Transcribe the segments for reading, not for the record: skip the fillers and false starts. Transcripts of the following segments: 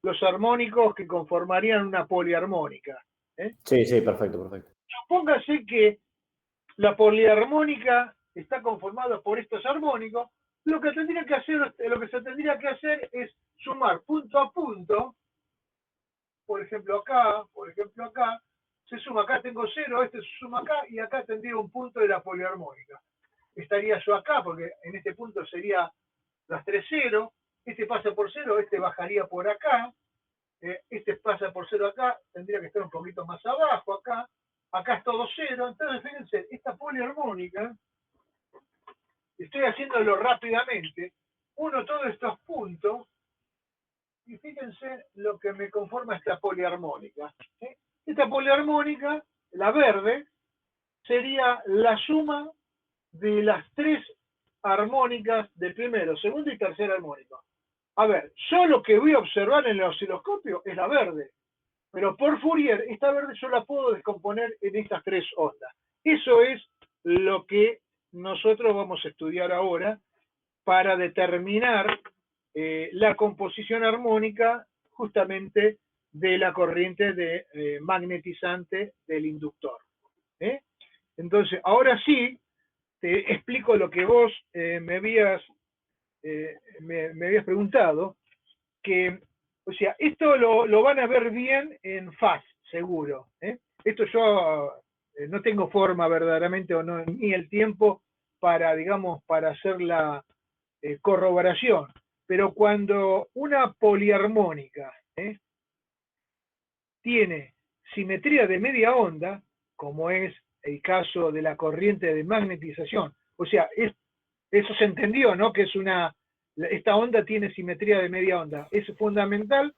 los armónicos que conformarían una poliarmónica. Sí, sí, perfecto, perfecto. Supóngase que la poliarmónica está conformada por estos armónicos. Lo que se tendría que hacer es sumar punto a punto. Por ejemplo acá, se suma acá, tengo 0, este se suma acá, y acá tendría un punto de la poliarmónica. Estaría yo acá, porque en este punto sería las 3 0, este pasa por 0, este bajaría por acá, este pasa por 0 acá, tendría que estar un poquito más abajo acá es todo 0, entonces fíjense, esta poliarmónica, estoy haciéndolo rápidamente, uno todos estos puntos, y fíjense lo que me conforma esta poliarmónica. ¿Sí? Esta poliarmónica, la verde, sería la suma de las 3 armónicas del primero, segundo y tercer armónico. A ver, yo lo que voy a observar en el osciloscopio es la verde, pero por Fourier, esta verde yo la puedo descomponer en estas 3 ondas. Eso es lo que nosotros vamos a estudiar ahora para determinar la composición armónica justamente de la corriente magnetizante del inductor. Entonces, ahora sí, te explico lo que vos me habías preguntado, que, o sea, esto lo van a ver bien en FAS, seguro. Esto yo no tengo forma verdaderamente, o no, ni el tiempo para, digamos, para hacer la corroboración. Pero cuando una poliarmónica tiene simetría de media onda, como es el caso de la corriente de magnetización, o sea, eso se entendió, ¿no? Que esta onda tiene simetría de media onda. Es fundamental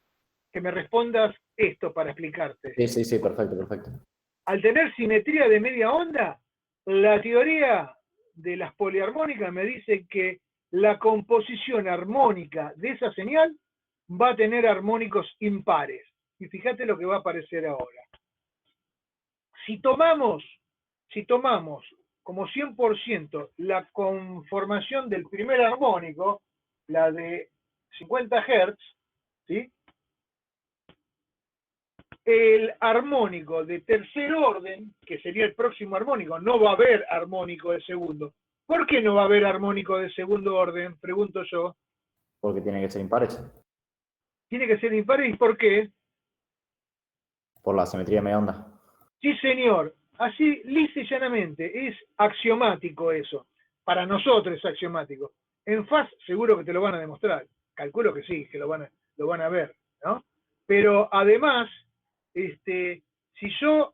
que me respondas esto para explicarte. Sí, sí, sí, perfecto, perfecto. Al tener simetría de media onda, la teoría de las poliarmónicas me dice que la composición armónica de esa señal va a tener armónicos impares. Y fíjate lo que va a aparecer ahora. Si tomamos como 100% la conformación del primer armónico, la de 50 Hz, ¿sí? El armónico de tercer orden, que sería el próximo armónico, no va a haber armónico de segundo. ¿Por qué no va a haber armónico de segundo orden? Pregunto yo. Porque tiene que ser impares. Tiene que ser impares, ¿y por qué? Por la simetría de media onda. Sí, señor. Así, lisa y llanamente, es axiomático eso. Para nosotros es axiomático. En FAS seguro que te lo van a demostrar. Calculo que sí, que lo van a ver, ¿no? Pero además, si yo,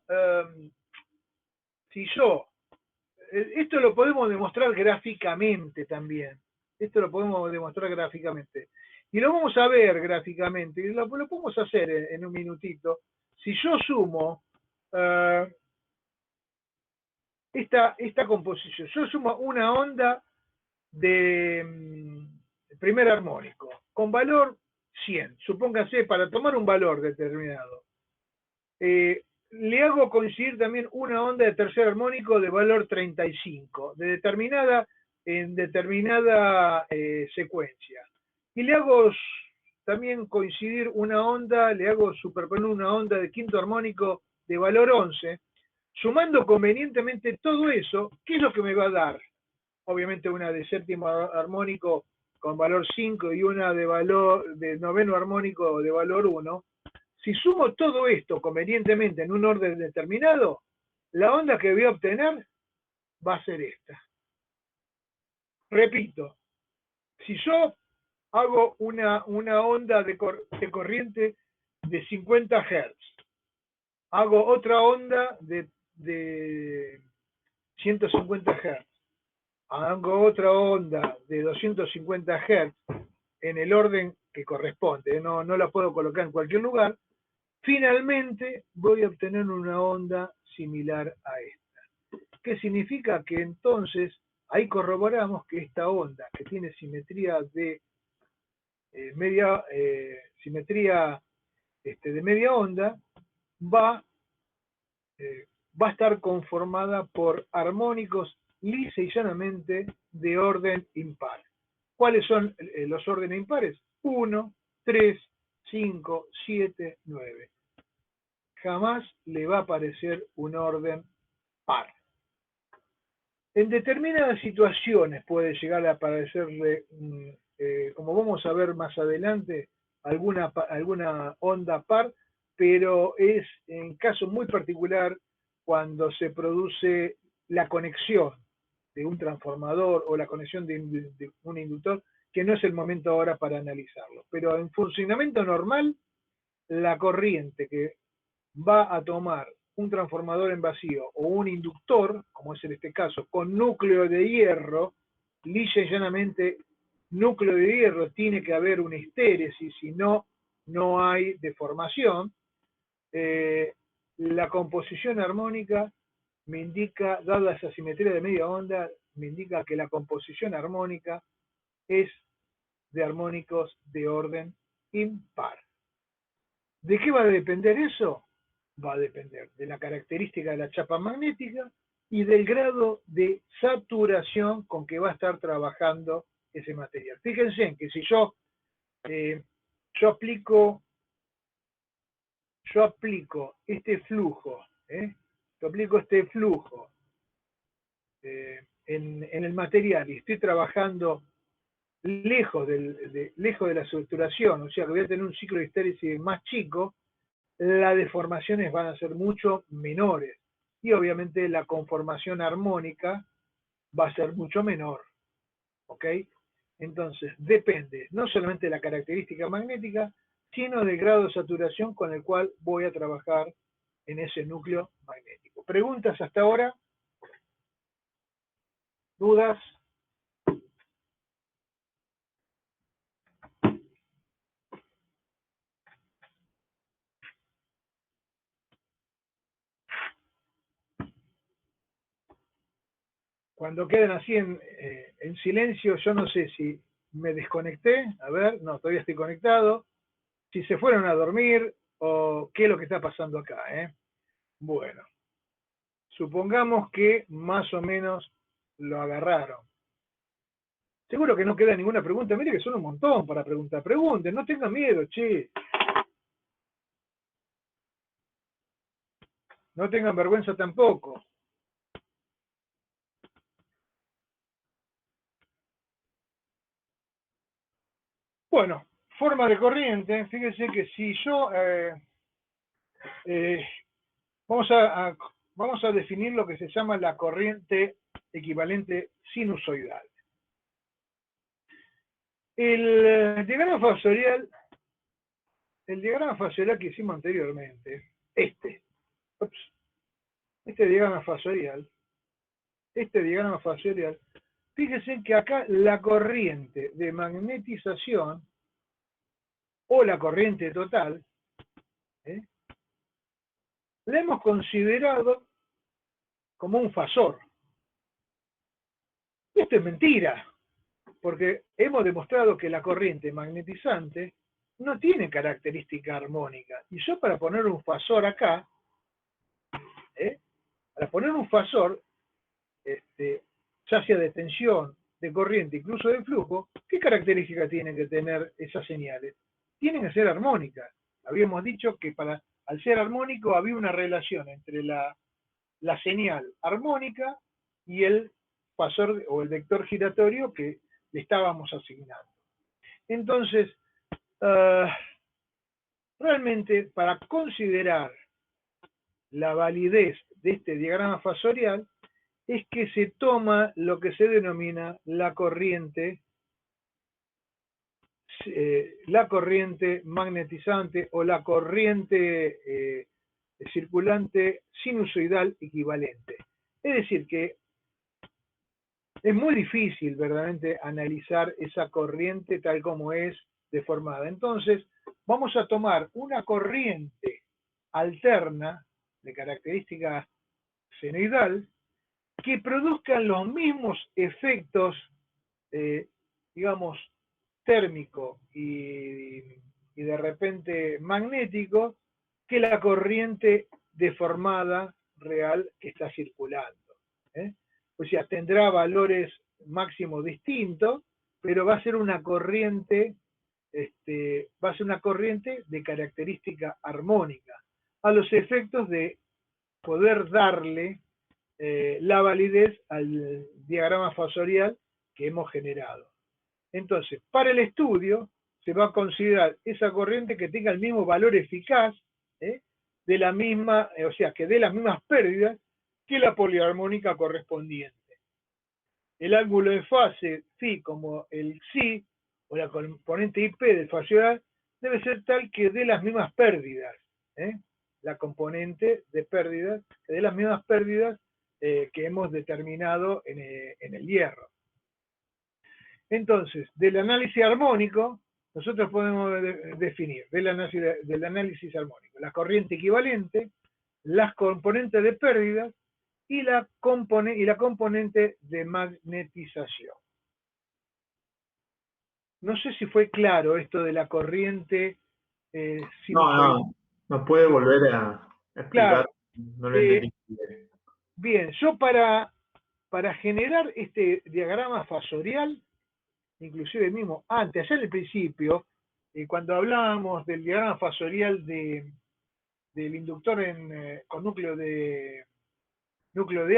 esto lo podemos demostrar gráficamente también. Esto lo podemos demostrar gráficamente. Y lo vamos a ver gráficamente. Y lo podemos hacer en un minutito. Si yo sumo esta composición, yo sumo una onda de primer armónico con valor 100, supóngase, para tomar un valor determinado. Le hago coincidir también una onda de tercer armónico de valor 35, en determinada secuencia. Y le hago también coincidir le hago superponer una onda de quinto armónico de valor 11, sumando convenientemente todo eso. ¿Qué es lo que me va a dar? Obviamente una de séptimo armónico con valor 5 y una de noveno armónico de valor 1. Si sumo todo esto convenientemente en un orden determinado, la onda que voy a obtener va a ser esta. Repito, si yo hago una onda de corriente de 50 Hz, hago otra onda de 150 Hz, hago otra onda de 250 Hz en el orden que corresponde, no la puedo colocar en cualquier lugar, finalmente voy a obtener una onda similar a esta. ¿Qué significa? Que entonces ahí corroboramos que esta onda, que tiene simetría de media onda, va a estar conformada por armónicos lisa y llanamente de orden impar. ¿Cuáles son los órdenes impares? 1, 3, 5, 7, 9. Jamás le va a aparecer un orden par. En determinadas situaciones puede llegar a aparecerle, como vamos a ver más adelante, alguna onda par, pero es en caso muy particular cuando se produce la conexión de un transformador o la conexión de un inductor, que no es el momento ahora para analizarlo. Pero en funcionamiento normal, la corriente que va a tomar un transformador en vacío o un inductor, como es en este caso, con núcleo de hierro, lisa y llanamente núcleo de hierro, tiene que haber una histéresis, si no, no hay deformación. La composición armónica me indica, dada esa simetría de media onda, me indica que la composición armónica es de armónicos de orden impar. ¿De qué va a depender eso? Va a depender de la característica de la chapa magnética y del grado de saturación con que va a estar trabajando ese material. Fíjense en que si yo aplico este flujo, en el material y estoy trabajando lejos de la saturación, o sea que voy a tener un ciclo de histéresis más chico, las deformaciones van a ser mucho menores y obviamente la conformación armónica va a ser mucho menor, ¿ok? Entonces, depende no solamente de la característica magnética, sino del grado de saturación con el cual voy a trabajar en ese núcleo magnético. ¿Preguntas hasta ahora? ¿Dudas? Cuando queden así en silencio, yo no sé si me desconecté, a ver, no, todavía estoy conectado, si se fueron a dormir o qué es lo que está pasando acá, ¿eh? Bueno, supongamos que más o menos lo agarraron. Seguro que no queda ninguna pregunta, mire que son un montón para preguntar. Pregunten, no tengan miedo, che. No tengan vergüenza tampoco. Bueno, forma de corriente, fíjense que si yo vamos a definir lo que se llama la corriente equivalente sinusoidal. El diagrama fasorial que hicimos anteriormente, este diagrama fasorial, fíjense que acá la corriente de magnetización o la corriente total, la hemos considerado como un fasor. Esto es mentira, porque hemos demostrado que la corriente magnetizante no tiene característica armónica. Y yo para poner un fasor acá, para poner un fasor, ya sea de tensión, de corriente, incluso de flujo, ¿qué características tienen que tener esas señales? Tienen que ser armónicas. Habíamos dicho que al ser armónico había una relación entre la señal armónica y el fasor o el vector giratorio que le estábamos asignando. Entonces, realmente para considerar la validez de este diagrama fasorial es que se toma lo que se denomina la corriente magnetizante o la corriente circulante sinusoidal equivalente. Es decir, que es muy difícil verdaderamente analizar esa corriente tal como es deformada. Entonces, vamos a tomar una corriente alterna de característica senoidal que produzcan los mismos efectos, digamos, térmico y de repente magnético que la corriente deformada real que está circulando. O sea, tendrá valores máximos distintos, pero va a ser una corriente va a ser una corriente de característica armónica, a los efectos de poder darle la validez al diagrama fasorial que hemos generado. Entonces, para el estudio, se va a considerar esa corriente que tenga el mismo valor eficaz, de la misma, o sea, que dé las mismas pérdidas que la poliarmónica correspondiente. El ángulo de fase phi como el psi, o la componente IP del fasorial, debe ser tal que dé las mismas pérdidas, la componente de pérdidas, que dé las mismas pérdidas que hemos determinado en el hierro. Entonces, del análisis armónico, nosotros podemos definir del análisis armónico la corriente equivalente, las componentes de pérdidas y la componente de magnetización. No sé si fue claro esto de la corriente. No puede volver a explicar. Claro, no lo entendí. Bien, yo para generar este diagrama fasorial, inclusive mismo antes, allá en el principio, cuando hablábamos del diagrama fasorial del inductor con núcleo de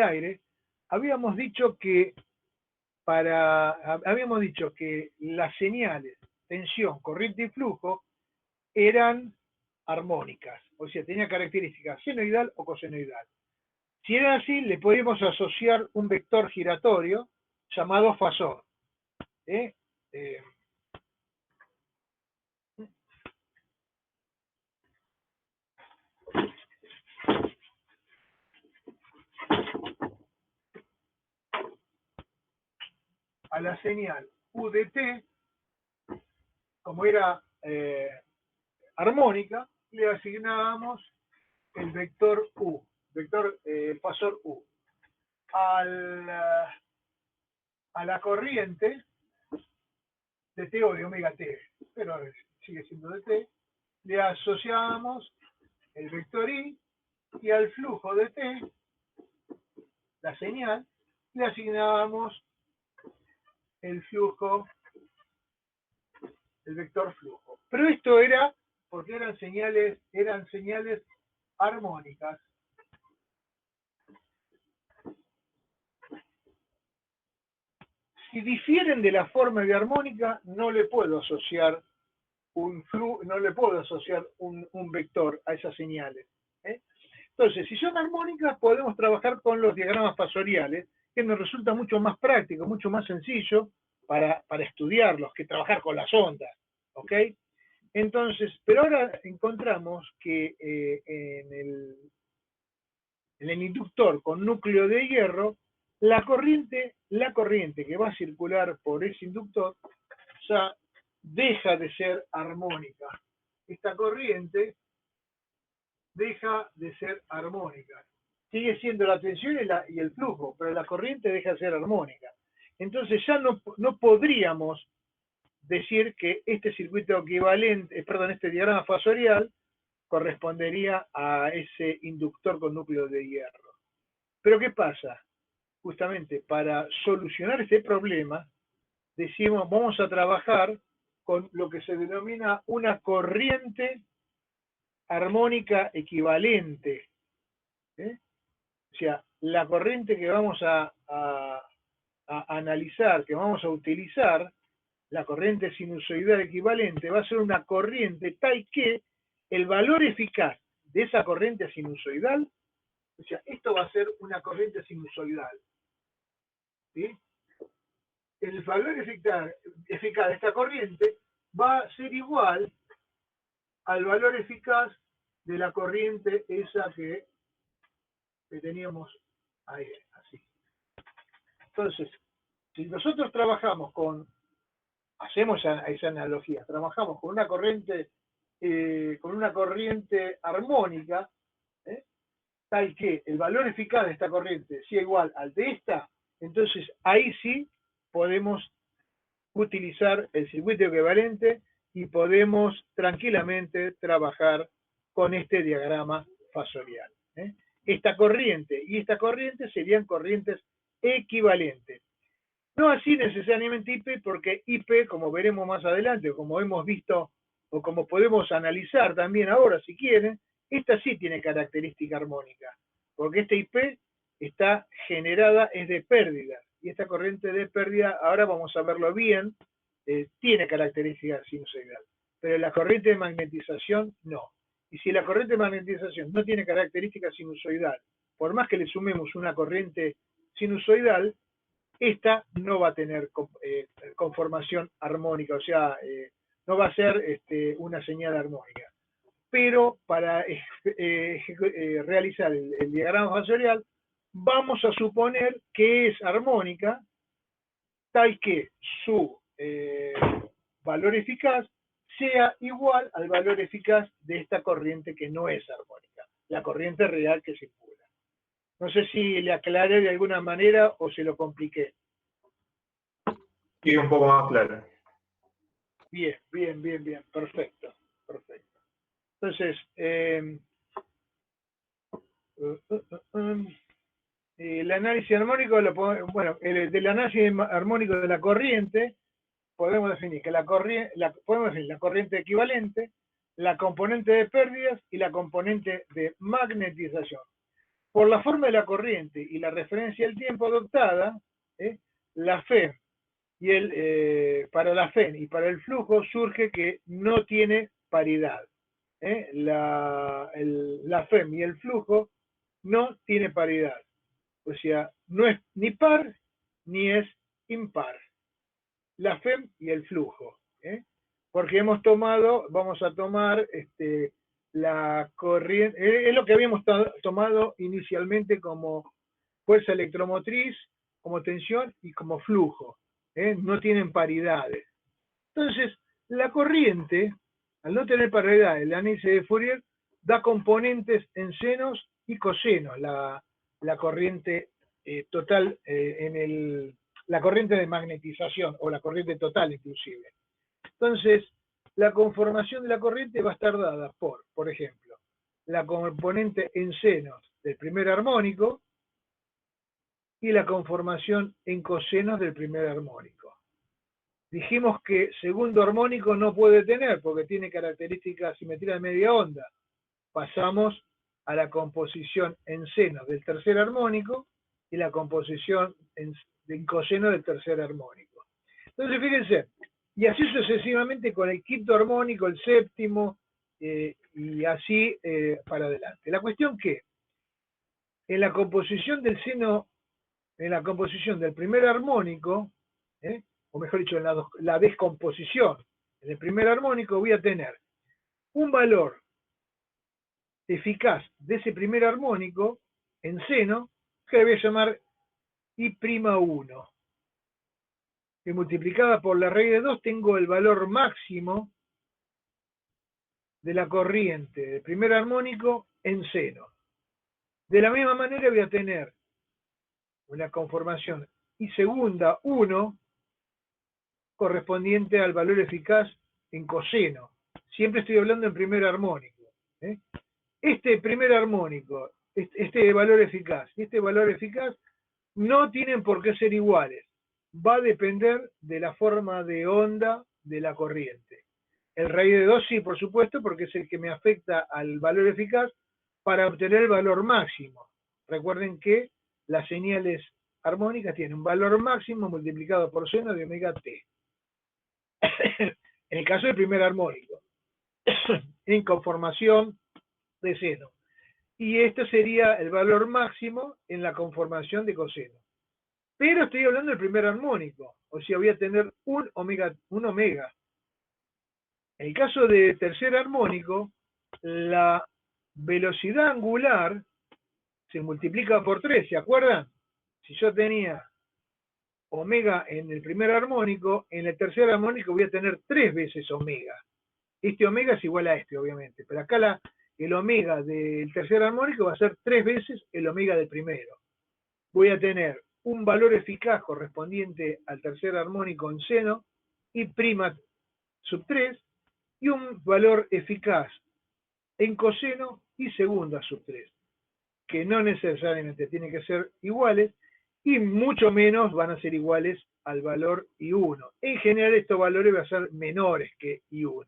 aire, habíamos dicho que las señales tensión, corriente y flujo eran armónicas, o sea, tenía características senoidal o cosenoidal. Si era así, le podíamos asociar un vector giratorio llamado fasor. A la señal U de t, como era armónica, le asignábamos el vector U, el fasor U. A la corriente de t o de omega t, pero sigue siendo de t, le asociábamos el vector I, y al flujo de t, la señal, le asignábamos el vector flujo. Pero esto era porque eran señales armónicas. Si difieren de la forma de armónica, no le puedo asociar un vector a esas señales. Entonces, si son armónicas, podemos trabajar con los diagramas fasoriales, que nos resulta mucho más práctico, mucho más sencillo para estudiarlos que trabajar con las ondas. ¿Ok? Entonces, pero ahora encontramos que en el inductor con núcleo de hierro, la corriente que va a circular por ese inductor ya deja de ser armónica. Esta corriente deja de ser armónica. Sigue siendo la tensión y el flujo, pero la corriente deja de ser armónica. Entonces ya no podríamos decir que este circuito equivalente, este diagrama fasorial correspondería a ese inductor con núcleo de hierro. Pero ¿qué pasa? Justamente para solucionar este problema, decimos, vamos a trabajar con lo que se denomina una corriente armónica equivalente. O sea, la corriente que vamos a analizar, que vamos a utilizar, la corriente sinusoidal equivalente, va a ser una corriente tal que el valor eficaz de esa corriente sinusoidal, o sea, esto va a ser una corriente sinusoidal. ¿Sí? El valor eficaz de esta corriente va a ser igual al valor eficaz de la corriente esa que teníamos ahí, así. Entonces, si nosotros hacemos esa analogía, trabajamos con una corriente armónica, tal que el valor eficaz de esta corriente sea igual al de esta, entonces ahí sí podemos utilizar el circuito equivalente y podemos tranquilamente trabajar con este diagrama fasorial. Esta corriente y esta corriente serían corrientes equivalentes. No así necesariamente IP, porque IP, como veremos más adelante, o como hemos visto, o como podemos analizar también ahora, si quieren, esta sí tiene característica armónica, porque esta IP está generada, es de pérdida, y esta corriente de pérdida, ahora vamos a verlo bien, tiene característica sinusoidal, pero la corriente de magnetización no. Y si la corriente de magnetización no tiene característica sinusoidal, por más que le sumemos una corriente sinusoidal, esta no va a tener conformación armónica, o sea, no va a ser una señal armónica. Pero para realizar el diagrama fasorial, vamos a suponer que es armónica, tal que su valor eficaz sea igual al valor eficaz de esta corriente que no es armónica, la corriente real que circula. No sé si le aclaré de alguna manera o se lo compliqué. Y un poco más claro. Bien, bien, bien, bien. Perfecto, perfecto. Entonces, el análisis armónico, bueno, del análisis armónico de la corriente, podemos definir que podemos definir la corriente equivalente, la componente de pérdidas y la componente de magnetización. Por la forma de la corriente y la referencia al tiempo adoptada, la FEM para la FEM y para el flujo surge que no tiene paridad. La FEM y el flujo no tiene paridad. O sea, no es ni par ni es impar. La FEM y el flujo. Porque vamos a tomar la corriente, es lo que habíamos tomado inicialmente como fuerza electromotriz, como tensión y como flujo. No tienen paridades. Entonces, la corriente, al no tener paridad, el análisis de Fourier da componentes en senos y cosenos, la corriente total, la corriente de magnetización, o la corriente total inclusive. Entonces, la conformación de la corriente va a estar dada por ejemplo, la componente en senos del primer armónico y la conformación en cosenos del primer armónico. Dijimos que segundo armónico no puede tener porque tiene características de simetría de media onda. Pasamos a la composición en senos del tercer armónico y la composición en coseno del tercer armónico. Entonces, fíjense, y así sucesivamente con el quinto armónico, el séptimo, y así para adelante. La cuestión que en la composición del seno, en la composición del primer armónico, o mejor dicho, en la descomposición en el primer armónico, voy a tener un valor eficaz de ese primer armónico en seno, que le voy a llamar I'1, que multiplicada por la raíz de 2 tengo el valor máximo de la corriente del primer armónico en seno. De la misma manera voy a tener una conformación I segunda 1 correspondiente al valor eficaz en coseno. Siempre estoy hablando en primer armónico. Este primer armónico, este valor eficaz y este valor eficaz no tienen por qué ser iguales. Va a depender de la forma de onda de la corriente. El raíz de 2 sí, por supuesto, porque es el que me afecta al valor eficaz para obtener el valor máximo. Recuerden que las señales armónicas tienen un valor máximo multiplicado por seno de omega t. En el caso del primer armónico, en conformación de seno. Y este sería el valor máximo en la conformación de coseno. Pero estoy hablando del primer armónico, o sea, voy a tener un omega. En el caso de tercer armónico, la velocidad angular se multiplica por 3, ¿se acuerdan? Si yo tenía omega en el primer armónico, en el tercer armónico voy a tener 3 veces omega. Este omega es igual a este, obviamente, pero acá el omega del tercer armónico va a ser 3 veces el omega del primero. Voy a tener un valor eficaz correspondiente al tercer armónico en seno, I' sub 3, y un valor eficaz en coseno, I segunda sub 3, que no necesariamente tienen que ser iguales, y mucho menos van a ser iguales al valor I1. En general estos valores van a ser menores que I1.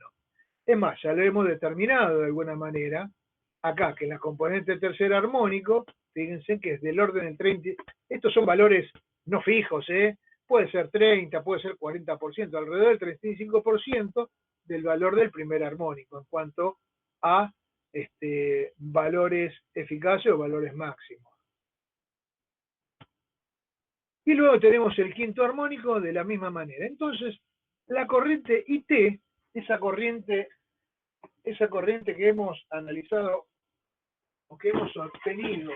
Es más, ya lo hemos determinado de alguna manera, acá, que en la componente tercer armónico, fíjense que es del orden del 30, estos son valores no fijos, puede ser 30, puede ser 40%, alrededor del 35% del valor del primer armónico, en cuanto a valores eficaces o valores máximos. Y luego tenemos el quinto armónico de la misma manera. Entonces, la corriente IT, esa corriente que hemos analizado o que hemos obtenido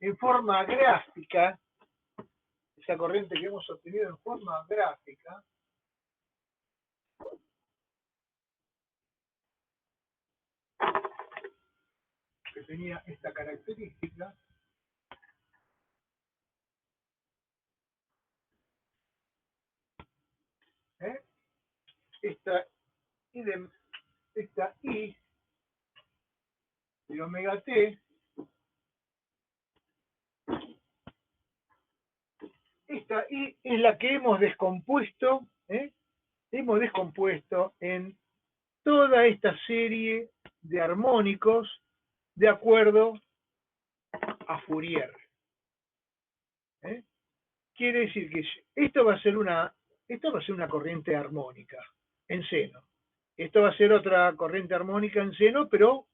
en forma gráfica, esa corriente que hemos obtenido en forma gráfica, que tenía esta característica, esta I de omega t, esta I es la que hemos descompuesto en toda esta serie de armónicos de acuerdo a Fourier. Quiere decir que esto va a ser una corriente armónica en seno. Esto va a ser otra corriente armónica en seno, pero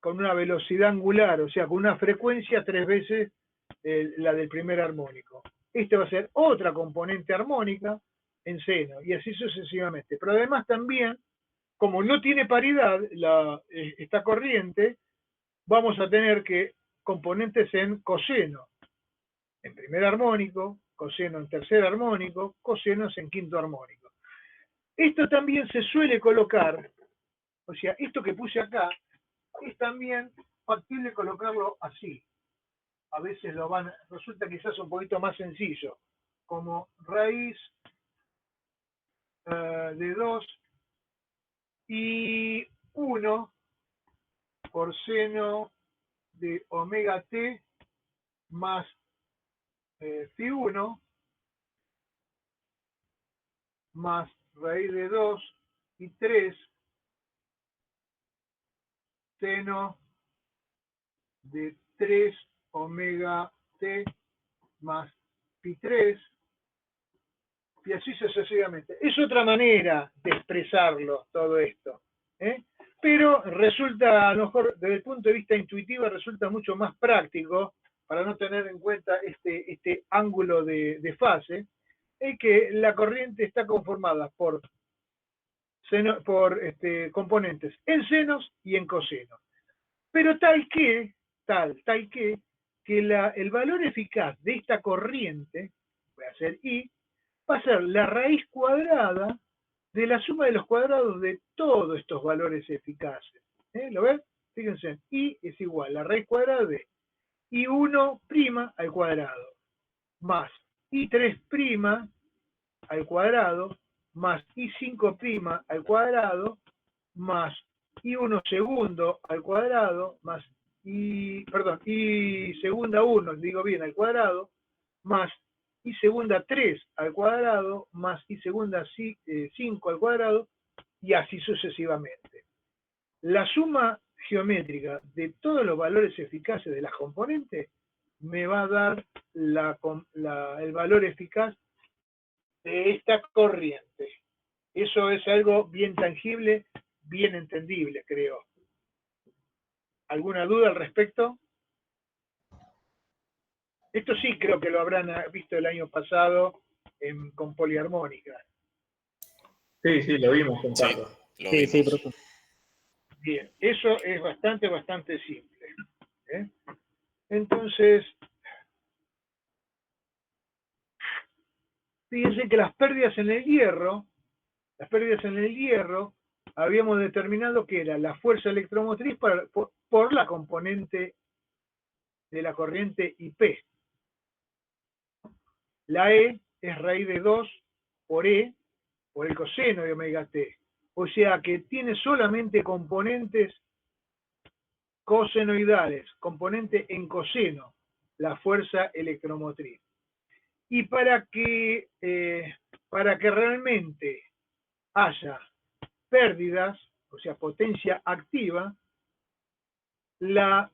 con una velocidad angular, o sea, con una frecuencia 3 veces la del primer armónico. Esta va a ser otra componente armónica en seno, y así sucesivamente. Pero además también, como no tiene paridad esta corriente, vamos a tener que componentes en coseno, en primer armónico, coseno en tercer armónico, cosenos en quinto armónico. Esto también se suele colocar, o sea, esto que puse acá, es también factible colocarlo así. A veces resulta quizás un poquito más sencillo, como raíz de 2 y 1 por seno de omega t más phi 1 más raíz de 2 y 3 seno de 3 omega t más pi 3 y así sucesivamente. Es otra manera de expresarlo todo esto, pero resulta, a lo mejor desde el punto de vista intuitivo, resulta mucho más práctico para no tener en cuenta este ángulo de fase, que la corriente está conformada por componentes en senos y en cosenos. Pero tal que el valor eficaz de esta corriente, voy a hacer I, va a ser la raíz cuadrada de la suma de los cuadrados de todos estos valores eficaces. ¿Lo ven? Fíjense, I es igual a la raíz cuadrada de I1' al cuadrado, más I3' al cuadrado, más I5' al cuadrado, más I1 segundo al cuadrado, más I segunda 1, digo bien, al cuadrado, más I segunda 3 al cuadrado, más I segunda 5 al cuadrado, y así sucesivamente. La suma geométrica de todos los valores eficaces de las componentes me va a dar el valor eficaz de esta corriente. Eso es algo bien tangible, bien entendible, creo. ¿Alguna duda al respecto? Esto sí creo que lo habrán visto el año pasado con poliarmónica. Sí, lo vimos con Carlos. Sí, profe. Bien, eso es bastante simple. Entonces, fíjense que las pérdidas en el hierro, habíamos determinado que era la fuerza electromotriz por la componente de la corriente IP. La E es raíz de 2 por E, por el coseno de omega t. O sea que tiene solamente componentes cosenoidales, componente en coseno. la fuerza electromotriz. Y para que realmente haya pérdidas, o sea, potencia activa, la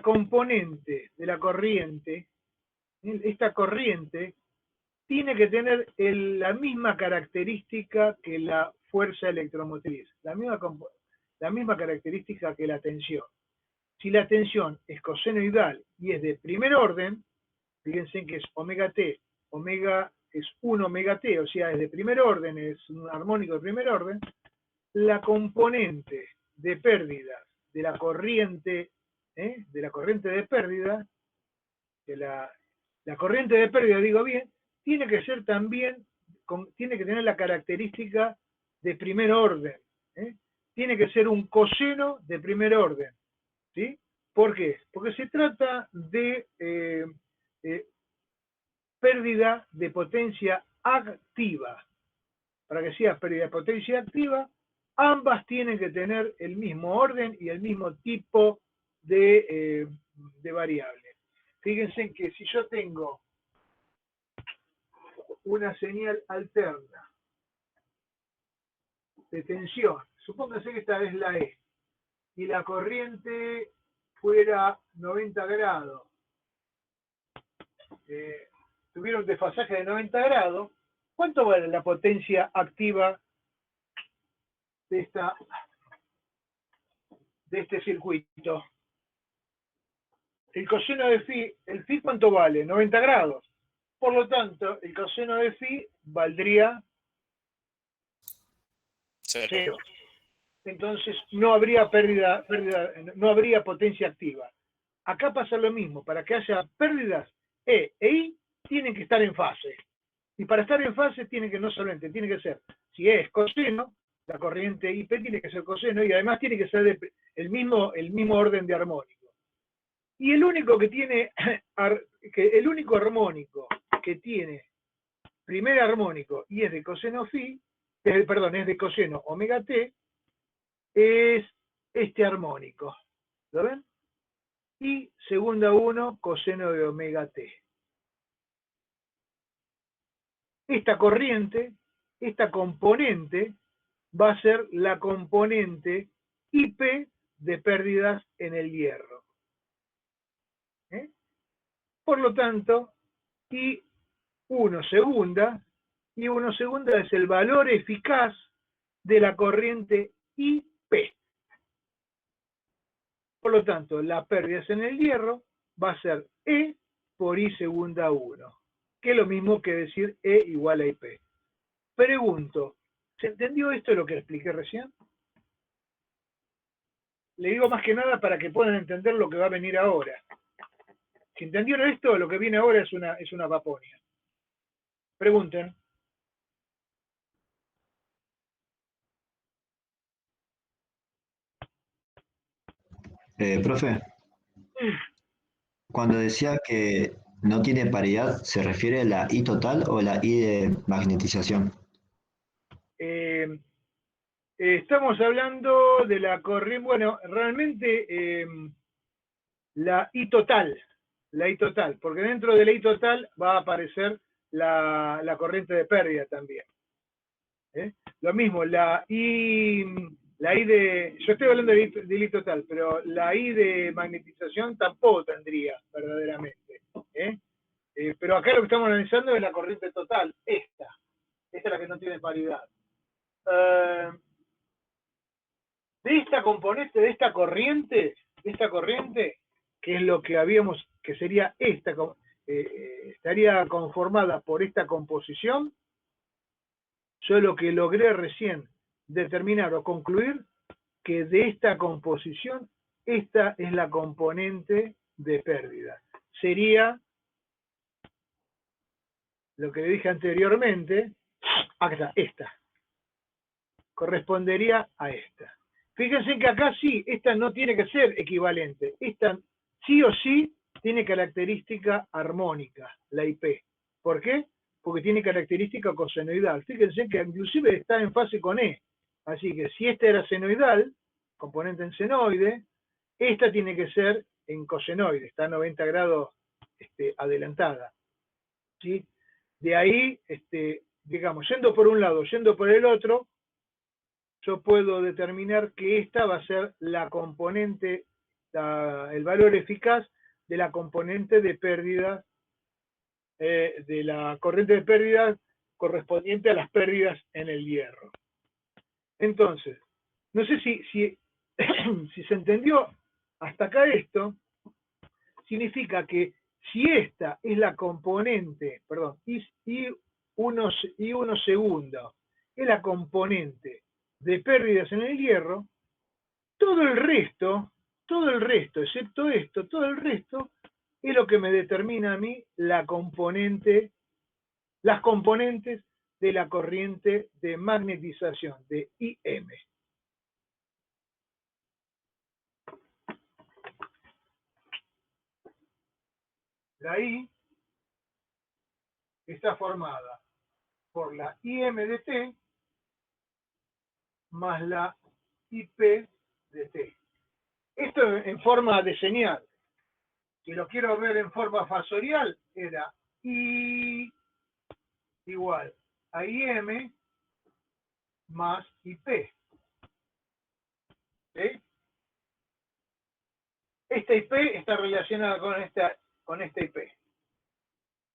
componente de la corriente, esta corriente, tiene que tener la misma característica que la fuerza electromotriz, la misma característica que la tensión. Si la tensión es cosenoidal y es de primer orden, fíjense que es omega t, omega es 1 omega t, o sea, es de primer orden, es un armónico de primer orden, la componente de pérdida de la corriente de pérdida, la corriente de pérdida, digo bien, tiene que ser también, tiene que tener la característica de primer orden, ¿eh? Tiene que ser un coseno de primer orden, ¿sí? ¿Por qué? Porque se trata de pérdida de potencia activa. Para que sea pérdida de potencia activa, ambas tienen que tener el mismo orden y el mismo tipo de variable. Fíjense que si yo tengo una señal alterna de tensión, supóngase que esta es la E, y la corriente fuera 90 grados, tuviera un desfasaje de 90 grados, ¿cuánto vale la potencia activa de este circuito? El coseno de phi, ¿el phi cuánto vale? 90 grados. Por lo tanto, el coseno de phi valdría 0. Entonces no habría pérdida, no habría potencia activa. Acá pasa lo mismo. Para que haya pérdidas, E e I tienen que estar en fase. Y para estar en fase tiene que no solamente, tiene que ser, si es coseno, la corriente IP tiene que ser coseno y además tiene que ser el mismo orden de armónico. Y el único que tiene, el único armónico que tiene primer armónico y es de coseno phi, perdón, es de coseno omega t, es este armónico. ¿Lo ven? Y segunda 1, coseno de omega t. Esta corriente, esta componente, va a ser la componente IP de pérdidas en el hierro. Por lo tanto, I1 segunda es el valor eficaz de la corriente IP. Por lo tanto, las pérdidas en el hierro va a ser E por I segunda 1, que es lo mismo que decir E igual a IP. Pregunto, ¿se entendió esto de lo que expliqué recién? Le digo más que nada para que puedan entender lo que va a venir ahora. Si entendieron esto, lo que viene ahora es una vaponia. Pregunten. Profe, cuando decía que no tiene paridad, ¿se refiere a la I total o la I de magnetización? Estamos hablando de la corriente, bueno, realmente la I total, porque dentro de la I total va a aparecer la corriente de pérdida también. Lo mismo, la I de, yo estoy hablando de I total, pero la I de magnetización tampoco tendría verdaderamente. Pero acá lo que estamos analizando es la corriente total, esta es la que no tiene paridad. De esta componente, de esta corriente, que es lo que habíamos, que sería esta, estaría conformada por esta composición, yo lo que logré recién determinar o concluir que de esta composición, esta es la componente de pérdida. Sería lo que le dije anteriormente, acá está, esta. Correspondería a esta. Fíjense que acá sí, esta no tiene que ser equivalente. Esta sí o sí tiene característica armónica, la IP. ¿Por qué? Porque tiene característica cosenoidal. Fíjense que inclusive está en fase con E. Así que si esta era senoidal, componente en senoide, esta tiene que ser en cosenoide, está a 90 grados adelantada, ¿sí? De ahí, digamos, yendo por un lado, yendo por el otro, yo puedo determinar que esta va a ser la componente, el valor eficaz de la componente de pérdida, de la corriente de pérdida correspondiente a las pérdidas en el hierro. Entonces, no sé si si se entendió hasta acá esto, significa que si esta es la componente, perdón, I1 segundo, es la componente de pérdidas en el hierro, todo el resto, excepto esto, todo el resto, es lo que me determina a mí las componentes de la corriente de magnetización, de IM. La I está formada por la IM de T más la IP de T. Esto en forma de señal. Si lo quiero ver en forma fasorial, era I igual a IM más IP. ¿Sí? Esta IP está relacionada con esta IP.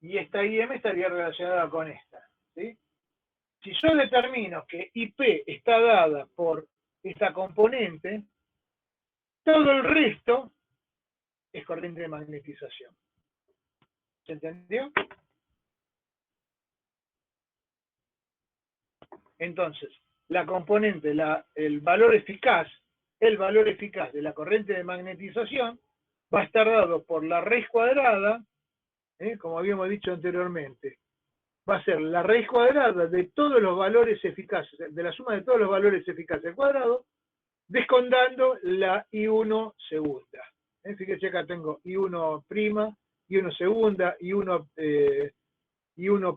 Y esta IM estaría relacionada con esta. ¿Sí? Si yo determino que IP está dada por esta componente, todo el resto es corriente de magnetización. ¿Se entendió? Entonces, la componente, el valor eficaz de la corriente de magnetización va a estar dado por la raíz cuadrada, como habíamos dicho anteriormente, va a ser la raíz cuadrada de todos los valores eficaces, de la suma de todos los valores eficaces al cuadrado, descontando la I1 segunda. Fíjense acá tengo I1 prima, I1 segunda, I1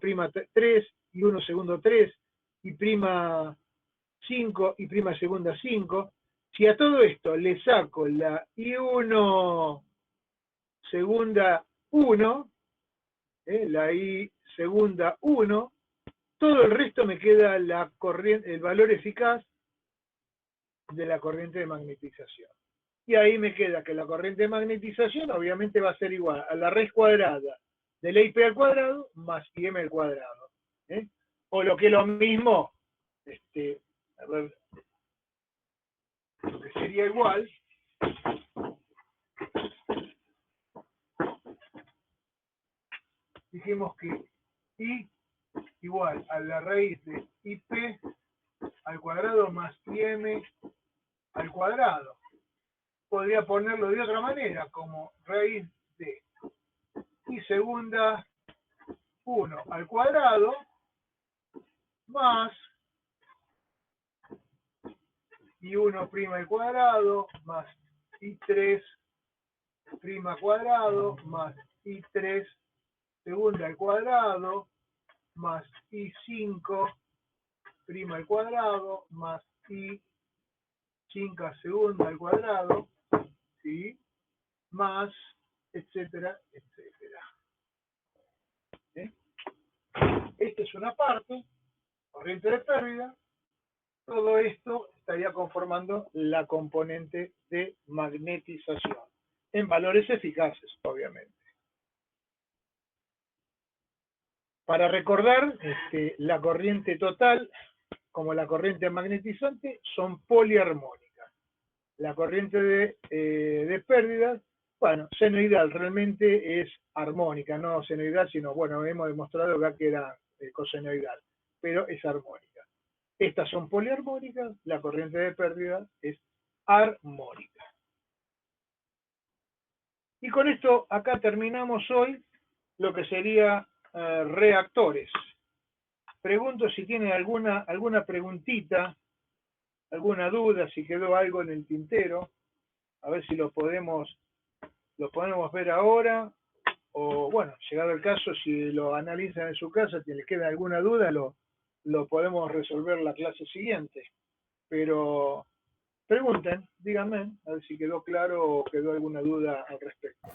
prima 3, I1 segundo 3, I prima 5, I prima segunda 5. Si a todo esto le saco la I1 segunda 1, la I segunda 1, todo el resto me queda la corriente, el valor eficaz de la corriente de magnetización. Y ahí me queda que la corriente de magnetización obviamente va a ser igual a la raíz cuadrada de la IP al cuadrado más IM al cuadrado. O lo que es lo mismo, a ver, lo que sería igual, dijimos que I igual a la raíz de IP al cuadrado más IM al cuadrado. Podría ponerlo de otra manera, como raíz de I segunda 1 al cuadrado más I1 prima al cuadrado más I3 prima al cuadrado más I3 segunda al cuadrado más I5 prima al cuadrado más I5 segunda al cuadrado, ¿sí? Más, etcétera, etcétera. Esta es una parte, corriente de pérdida. Todo esto estaría conformando la componente de magnetización, en valores eficaces, obviamente. Para recordar, la corriente total, como la corriente magnetizante, son poliarmónicas. La corriente de pérdidas, bueno, senoidal, realmente es armónica, no senoidal, sino, bueno, hemos demostrado acá que era cosenoidal, pero es armónica. Estas son poliarmónicas, la corriente de pérdida es armónica. Y con esto acá terminamos hoy lo que sería reactores. Pregunto si tienen alguna preguntita, alguna duda, si quedó algo en el tintero, a ver si lo podemos ver ahora, o bueno, llegado el caso, si lo analizan en su casa, si les queda alguna duda, lo podemos resolver la clase siguiente. Pero pregunten, digan. díganme, a ver si quedó claro o quedó alguna duda al respecto.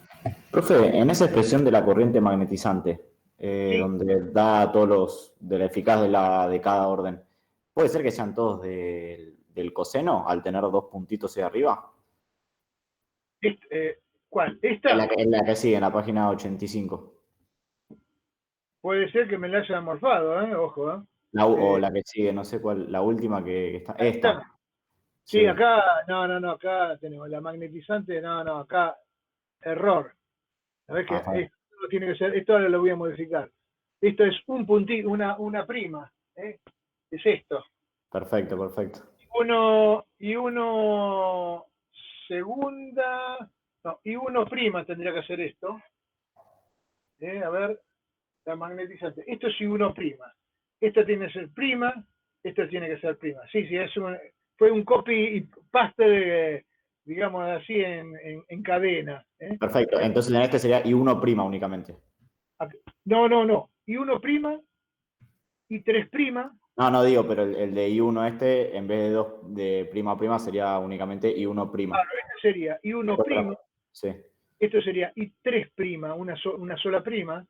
Profe, en esa expresión de la corriente magnetizante, Sí. donde da todos los de la eficaz de cada orden, ¿puede ser que sean todos del coseno al tener dos puntitos ahí arriba? ¿Cuál? En ¿Esta? la que sigue, en la página 85. Puede ser que me la haya morfado, ojo, O la que sigue, no sé cuál, la última que está. ¿esta? Esta. Sí, acá, no, acá tenemos la magnetizante, no, acá, error. ¿Sabés que Ajá. esto tiene que ser, esto ahora lo voy a modificar. Esto es un puntito, una prima, es esto. Perfecto, perfecto. Y uno segunda, no, y uno prima tendría que hacer esto. A ver, la magnetizante. Esto es y uno prima. Esto tiene que ser prima, esto tiene que ser prima. Sí, fue un copy y paste, digamos así, en cadena. Perfecto. Entonces en este sería I1' únicamente. No. Y uno prima, y tres prima. No, digo, pero el de I1 este, en vez de dos de prima a prima, sería únicamente I1'. Claro, este sería y uno prima. Sí. Esto sería I3 prima, una sola prima.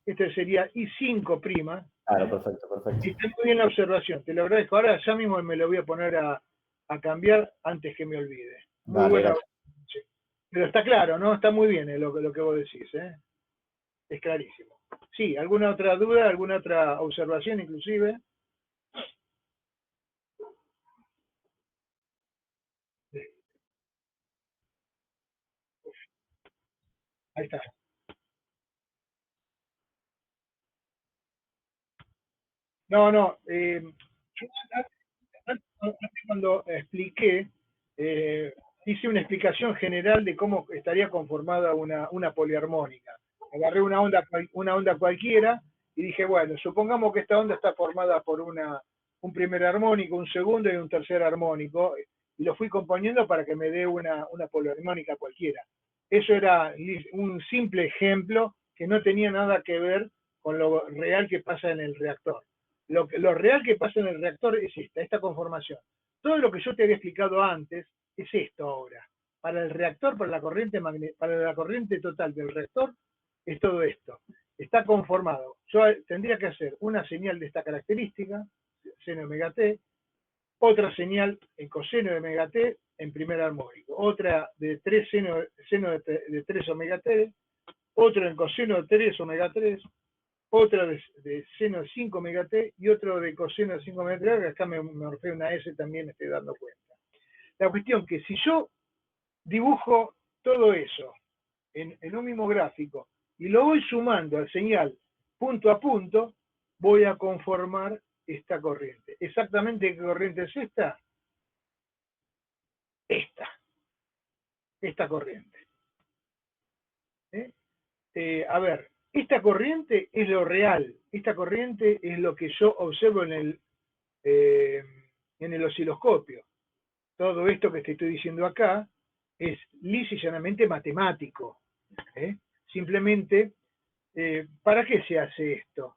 Este sería I5 prima. Claro, perfecto. Y está muy bien la observación, te lo agradezco. Ahora ya mismo me lo voy a poner a cambiar antes que me olvide. Muy Dale, buena. gracias. Sí. Pero está claro, ¿no? Está muy bien lo que vos decís, Es clarísimo. Sí, ¿alguna otra duda, alguna otra observación inclusive? Sí. Ahí está. No, yo antes cuando expliqué, hice una explicación general de cómo estaría conformada una poliarmónica. Agarré una onda cualquiera y dije, bueno, supongamos que esta onda está formada por un primer armónico, un segundo y un tercer armónico, y lo fui componiendo para que me dé una poliarmónica cualquiera. Eso era un simple ejemplo que no tenía nada que ver con lo real que pasa en el reactor. Lo real que pasa en el reactor es esta conformación. Todo lo que yo te había explicado antes es esto ahora. Para el reactor, para la corriente total del reactor, es todo esto. Está conformado. Yo tendría que hacer una señal de esta característica, seno omega t, otra señal en coseno de omega t en primer armónico, otra de 3 seno de 3 omega t, otra en coseno de 3 omega 3, otra de seno de 5 omega t y otro de coseno de 5 omega t, que acá me morfé una S también, me estoy dando cuenta. La cuestión que si yo dibujo todo eso en un mismo gráfico y lo voy sumando al señal punto a punto, voy a conformar esta corriente. ¿Exactamente qué corriente es esta? Esta corriente. A ver, esta corriente es lo real, esta corriente es lo que yo observo en el osciloscopio. Todo esto que te estoy diciendo acá es lisa y llanamente matemático. Simplemente, ¿para qué se hace esto?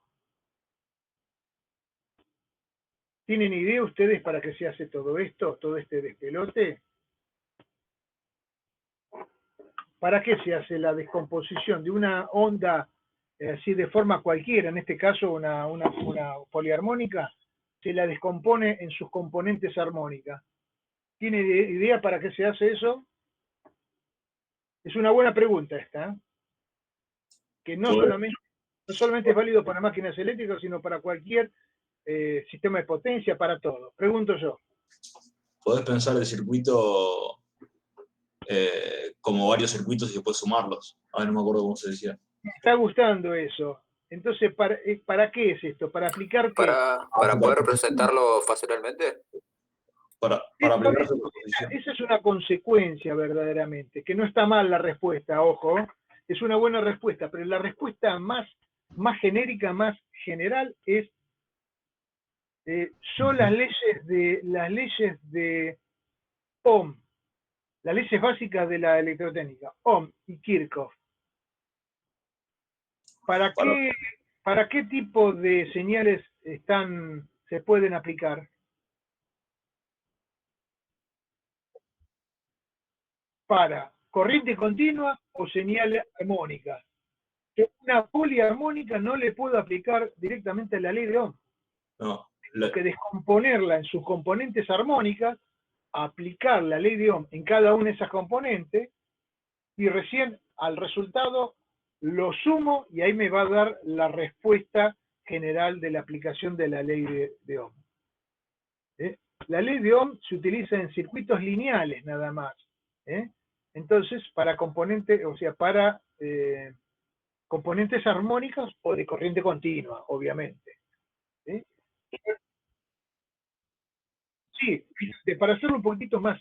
¿Tienen idea ustedes para qué se hace todo esto, todo este despelote? ¿Para qué se hace la descomposición de una onda así de forma cualquiera, en este caso una poliarmónica? Se la descompone en sus componentes armónicas. ¿Tiene idea para qué se hace eso? Es una buena pregunta esta, que no solamente es válido para máquinas eléctricas, sino para cualquier sistema de potencia, para todo. Pregunto yo. Podés pensar el circuito como varios circuitos y después sumarlos. No me acuerdo cómo se decía. Me está gustando eso. Entonces, ¿para qué es esto? ¿Para aplicar qué? Para poder representarlo fácilmente. Para aplicar su proposición. Esa es una consecuencia verdaderamente, que no está mal la respuesta, ojo, es una buena respuesta, pero la respuesta más genérica, más general es son las leyes de Ohm, las leyes básicas de la electrotécnica, Ohm y Kirchhoff. ¿Para qué tipo de señales se pueden aplicar? para corriente continua o señal armónica. Una poliarmónica no le puedo aplicar directamente la ley de Ohm. No, Tengo que descomponerla en sus componentes armónicas, aplicar la ley de Ohm en cada una de esas componentes, y recién al resultado lo sumo y ahí me va a dar la respuesta general de la aplicación de la ley de Ohm. La ley de Ohm se utiliza en circuitos lineales nada más. Entonces, para componentes, o sea, para componentes armónicos o de corriente continua, obviamente. Sí, para hacerlo un poquitito más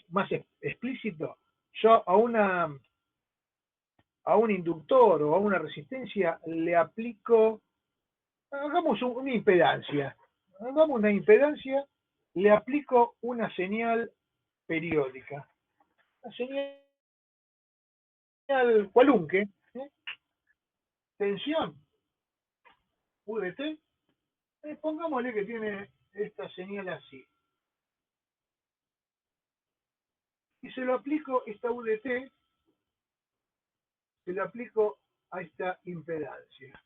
explícito, yo a un inductor o a una resistencia le aplico, hagamos una impedancia, le aplico una señal periódica, una señal cualunque, tensión, UDT, pongámosle que tiene esta señal así. Y se lo aplico, esta UDT, se lo aplico a esta impedancia.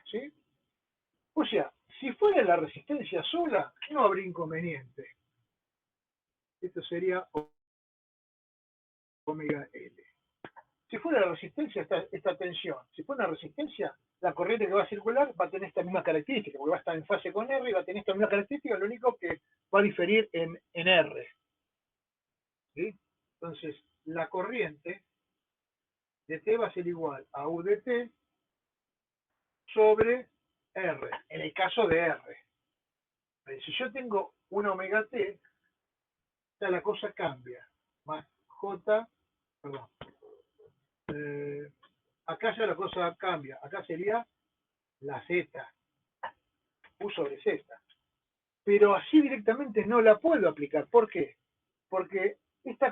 ¿Sí? O sea, si fuera la resistencia sola, no habría inconveniente. Esto sería omega L. Si fuera la resistencia, esta tensión, si fuera una resistencia, la corriente que va a circular va a tener esta misma característica, porque va a estar en fase con R y va a tener esta misma característica, lo único que va a diferir en R. ¿Sí? Entonces, la corriente de T va a ser igual a U de T sobre R, en el caso de R. Si yo tengo una omega T, ya la cosa cambia. Más J, perdón. Acá ya la cosa cambia. Acá sería la Z, U sobre Z. Pero así directamente no la puedo aplicar. ¿Por qué? Porque esta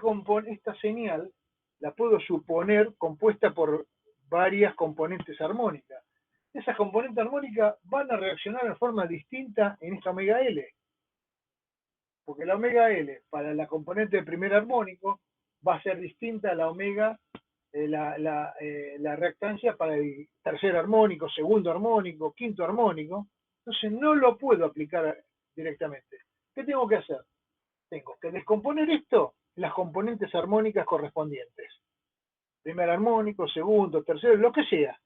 señal la puedo suponer compuesta por varias componentes armónicas. Esas componentes armónicas van a reaccionar de forma distinta en esta omega L. Porque la omega L para la componente de primer armónico va a ser distinta a la omega, la reactancia para el tercer armónico, segundo armónico, quinto armónico. Entonces no lo puedo aplicar directamente. ¿Qué tengo que hacer? Tengo que descomponer esto en las componentes armónicas correspondientes. Primer armónico, segundo, tercero, lo que sea.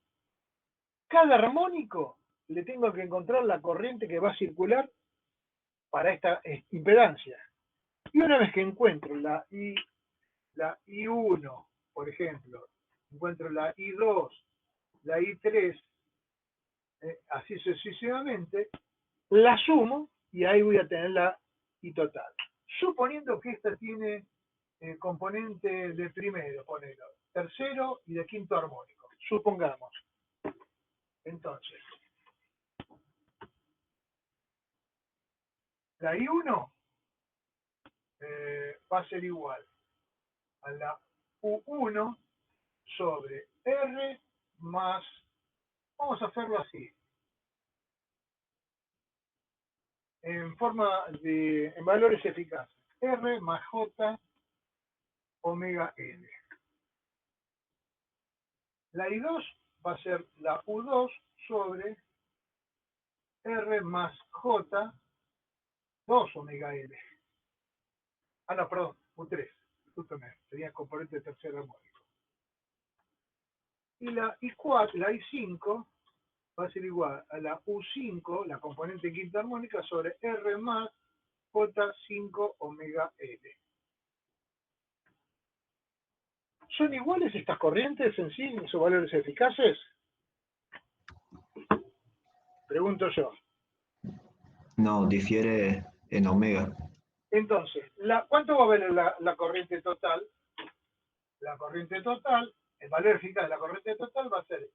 Cada armónico le tengo que encontrar la corriente que va a circular para esta impedancia. Y una vez que encuentro la I1, por ejemplo, encuentro la I2, la I3, así sucesivamente, la sumo y ahí voy a tener la I total. Suponiendo que esta tiene componente de primero, ponelo, tercero y de quinto armónico. Supongamos. Entonces, la I1 va a ser igual a la U1 sobre R más, vamos a hacerlo así, en valores eficaces, R más J omega L. La I2 va a ser la U2 sobre R más J 2 omega L. Ah, no, perdón, U3, justamente, sería componente tercer armónico. Y la I4, la I5 va a ser igual a la U5, la componente quinta armónica, sobre R más J5 omega L. ¿Son iguales estas corrientes en sí, en sus valores eficaces? Pregunto yo. No, difiere en omega. Entonces, ¿cuánto va a valer la corriente total? La corriente total, el valor eficaz de la corriente total va a ser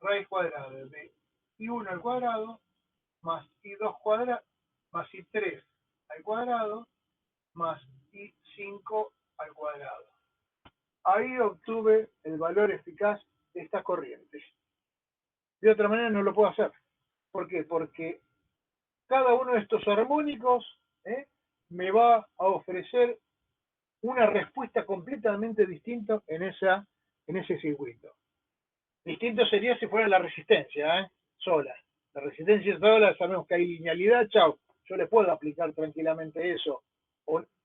raíz cuadrada de I1 al cuadrado más I2 cuadrado más I3 al cuadrado más I5 al cuadrado. Ahí obtuve el valor eficaz de estas corrientes. De otra manera no lo puedo hacer. ¿Por qué? Porque cada uno de estos armónicos me va a ofrecer una respuesta completamente distinta en ese circuito. Distinto sería si fuera la resistencia, sola. La resistencia sola, sabemos que hay linealidad, chao. Yo le puedo aplicar tranquilamente eso.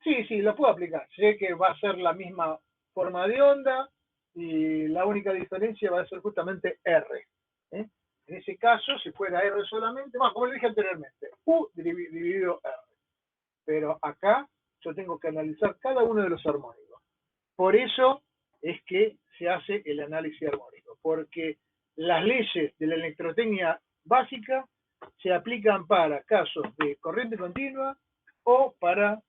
Sí, lo puedo aplicar. Sé que va a ser la misma forma de onda y la única diferencia va a ser justamente R. En ese caso, si fuera R solamente, bueno, como le dije anteriormente, U dividido R. Pero acá yo tengo que analizar cada uno de los armónicos. Por eso es que se hace el análisis armónico, porque las leyes de la electrotecnia básica se aplican para casos de corriente continua o para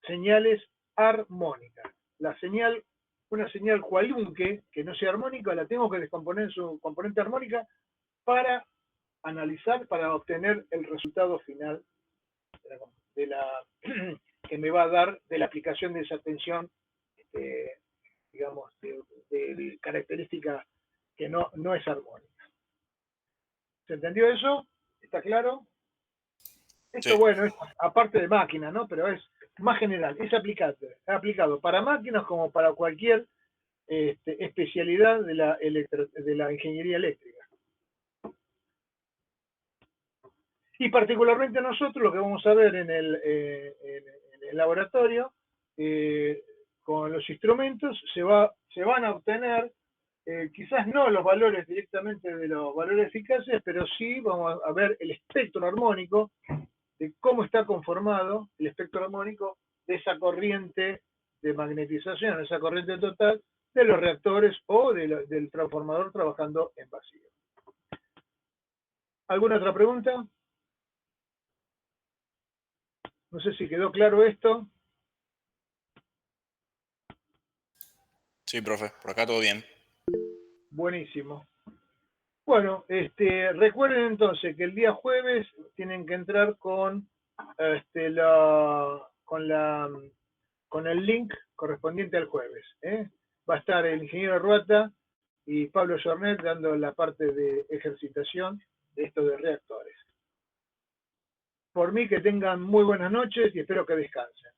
señales armónicas. Una señal cualunque que no sea armónica, la tengo que descomponer en su componente armónica para analizar, para obtener el resultado final que me va a dar de la aplicación de esa tensión, digamos, de característica que no es armónica. ¿Se entendió eso? ¿Está claro? Esto, Sí. bueno, es aparte de máquina, ¿no? Pero es más general, es aplicado para máquinas como para cualquier especialidad de la ingeniería eléctrica. Y particularmente nosotros lo que vamos a ver en el laboratorio, con los instrumentos, se van a obtener, quizás no los valores directamente de los valores eficaces, pero sí vamos a ver el espectro armónico, de cómo está conformado el espectro armónico de esa corriente de magnetización, esa corriente total de los reactores o del transformador trabajando en vacío. ¿Alguna otra pregunta? No sé si quedó claro esto. Sí, profe, por acá todo bien. Buenísimo. Bueno, recuerden entonces que el día jueves tienen que entrar con con el link correspondiente al jueves. Va a estar el ingeniero Ruata y Pablo Jornet dando la parte de ejercitación de esto de reactores. Por mí que tengan muy buenas noches y espero que descansen.